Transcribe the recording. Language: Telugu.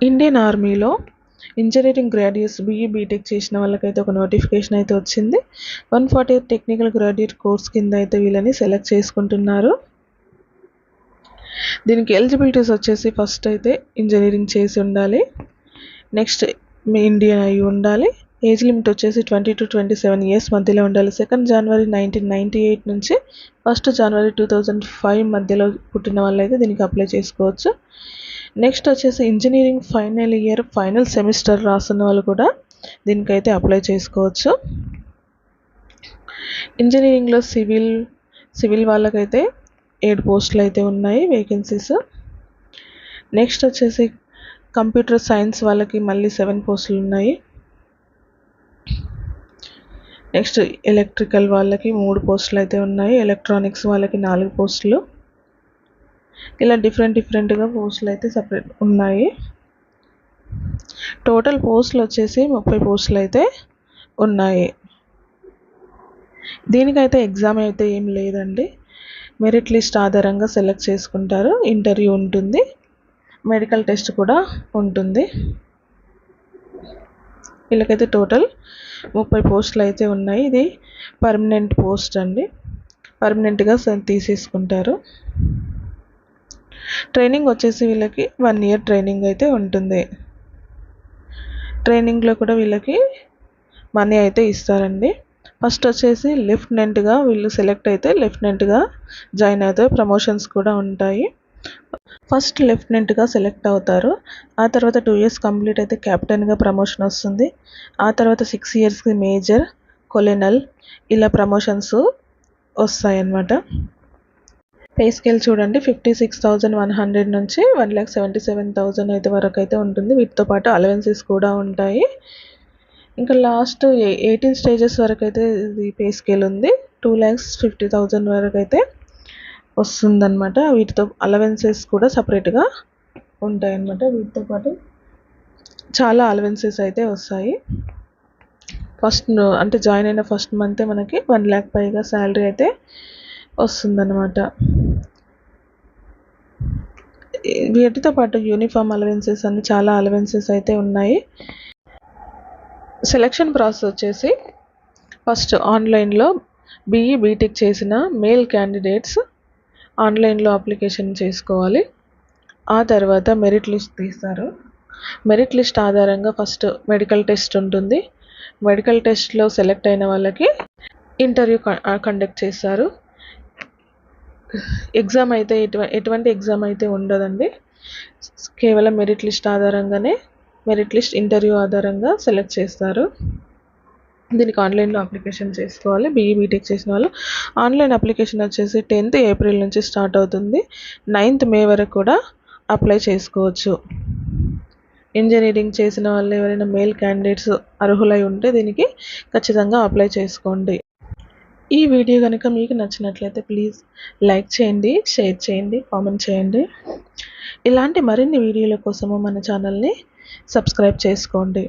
ఇండియన్ ఆర్మీలో ఇంజనీరింగ్ గ్రాడ్యుయేట్స్ బీఈ బీటెక్ చేసిన వాళ్ళకైతే ఒక నోటిఫికేషన్ అయితే వచ్చింది. 148 టెక్నికల్ గ్రాడ్యుయేట్ కోర్స్ కింద అయితే వీళ్ళని సెలెక్ట్ చేసుకుంటున్నారు. దీనికి ఎలిజిబిలిటీస్ వచ్చేసి ఫస్ట్ అయితే ఇంజనీరింగ్ చేసి ఉండాలి. నెక్స్ట్ మీ ఇండియన్ అయి ఉండాలి. ఏజ్ లిమిట్ వచ్చేసి 20 to 27 ఇయర్స్ మధ్యలో ఉండాలి. 2 జనవరి 1998 నుంచి 1 జనవరి 2005 మధ్యలో పుట్టిన వాళ్ళైతే దీనికి అప్లై చేసుకోవచ్చు. నెక్స్ట్ వచ్చేసి engineering final year final semester రాస్తున్న వాళ్ళు కూడా దీనికైతే అప్లై చేసుకోవచ్చు. ఇంజనీరింగ్లో సివిల్ వాళ్ళకైతే 7 పోస్టులు అయితే ఉన్నాయి వేకెన్సీస్. నెక్స్ట్ వచ్చేసి కంప్యూటర్ సైన్స్ వాళ్ళకి మళ్ళీ 7 పోస్టులు ఉన్నాయి. నెక్స్ట్ ఎలక్ట్రికల్ వాళ్ళకి 3 పోస్టులు అయితే ఉన్నాయి. ఎలక్ట్రానిక్స్ వాళ్ళకి 4 పోస్టులు. ఇలా డిఫరెంట్గా పోస్టులు అయితే సపరేట్ ఉన్నాయి. టోటల్ పోస్టులు వచ్చేసి 30 పోస్టులు అయితే ఉన్నాయి. దీనికైతే ఎగ్జామ్ అయితే ఏం లేదండి. మెరిట్ లిస్ట్ ఆధారంగా సెలెక్ట్ చేసుకుంటారు. ఇంటర్వ్యూ ఉంటుంది, మెడికల్ టెస్ట్ కూడా ఉంటుంది. వీళ్ళకైతే టోటల్ 30 పోస్టులు అయితే ఉన్నాయి. ఇది పర్మనెంట్ పోస్ట్ అండి, పర్మనెంట్గా తీసేసుకుంటారు. ట్రైనింగ్ వచ్చేసి వీళ్ళకి 1 ఇయర్ ట్రైనింగ్ అయితే ఉంటుంది. ట్రైనింగ్లో కూడా వీళ్ళకి మనీ అయితే ఇస్తారండి. ఫస్ట్ వచ్చేసి లెఫ్టినెంట్గా వీళ్ళు సెలెక్ట్ అయితే లెఫ్టినెంట్గా జాయిన్ అవుతారు. ప్రమోషన్స్ కూడా ఉంటాయి. ఫస్ట్ లెఫ్టినెంట్గా సెలెక్ట్ అవుతారు. ఆ తర్వాత 2 ఇయర్స్ కంప్లీట్ అయితే కెప్టెన్గా ప్రమోషన్ వస్తుంది. ఆ తర్వాత 6 ఇయర్స్కి మేజర్, కొలెనల్ ఇలా ప్రమోషన్స్ వస్తాయన్నమాట. పే స్కేల్ చూడండి, 56,100 నుంచి 1,77,000 అయితే వరకు అయితే ఉంటుంది. వీటితో పాటు అలవెన్సెస్ కూడా ఉంటాయి. ఇంకా లాస్ట్ 18 స్టేజెస్ వరకు అయితే ఇది పే స్కేల్ ఉంది. 2,50,000 వరకు అయితే వస్తుందన్నమాట. వీటితో అలవెన్సెస్ కూడా సపరేట్గా ఉంటాయన్నమాట. వీటితో పాటు చాలా అలవెన్సెస్ అయితే వస్తాయి. ఫస్ట్ అంటే జాయిన్ అయిన ఫస్ట్ మంతే మనకి 1 lakh పైగా శాలరీ అయితే వస్తుందన్నమాట. వీటితో పాటు యూనిఫామ్ అలవెన్సెస్ అన్ని చాలా అలవెన్సెస్ అయితే ఉన్నాయి. సెలక్షన్ ప్రాసెస్ వచ్చేసి ఫస్ట్ ఆన్లైన్లో బీఈ బీటెక్ చేసిన మేల్ క్యాండిడేట్స్ ఆన్లైన్లో అప్లికేషన్ చేసుకోవాలి. ఆ తర్వాత మెరిట్ లిస్ట్ తీస్తారు. మెరిట్ లిస్ట్ ఆధారంగా ఫస్ట్ మెడికల్ టెస్ట్ ఉంటుంది. మెడికల్ టెస్ట్లో సెలెక్ట్ అయిన వాళ్ళకి ఇంటర్వ్యూ కండక్ట్ చేస్తారు. ఎగ్జామ్ అయితే ఎటువంటి ఎగ్జామ్ అయితే ఉండదండి. కేవలం మెరిట్ లిస్ట్ ఆధారంగానే మెరిట్ లిస్ట్ ఇంటర్వ్యూ ఆధారంగా సెలెక్ట్ చేస్తారు. దీనికి ఆన్లైన్లో అప్లికేషన్ చేసుకోవాలి. బీఈ బీటెక్ చేసిన వాళ్ళు ఆన్లైన్ అప్లికేషన్ వచ్చేసి 10th ఏప్రిల్ నుంచి స్టార్ట్ అవుతుంది. 9th మే వరకు కూడా అప్లై చేసుకోవచ్చు. ఇంజనీరింగ్ చేసిన వాళ్ళు ఎవరైనా మేల్ క్యాండిడేట్స్ అర్హులై ఉంటే దీనికి ఖచ్చితంగా అప్లై చేసుకోండి. ఈ వీడియో కనుక మీకు నచ్చినట్లయితే ప్లీజ్ లైక్ చేయండి, షేర్ చేయండి, కామెంట్ చేయండి. ఇలాంటి మరిన్ని వీడియోల కోసము మన ఛానల్ని సబ్స్క్రైబ్ చేసుకోండి.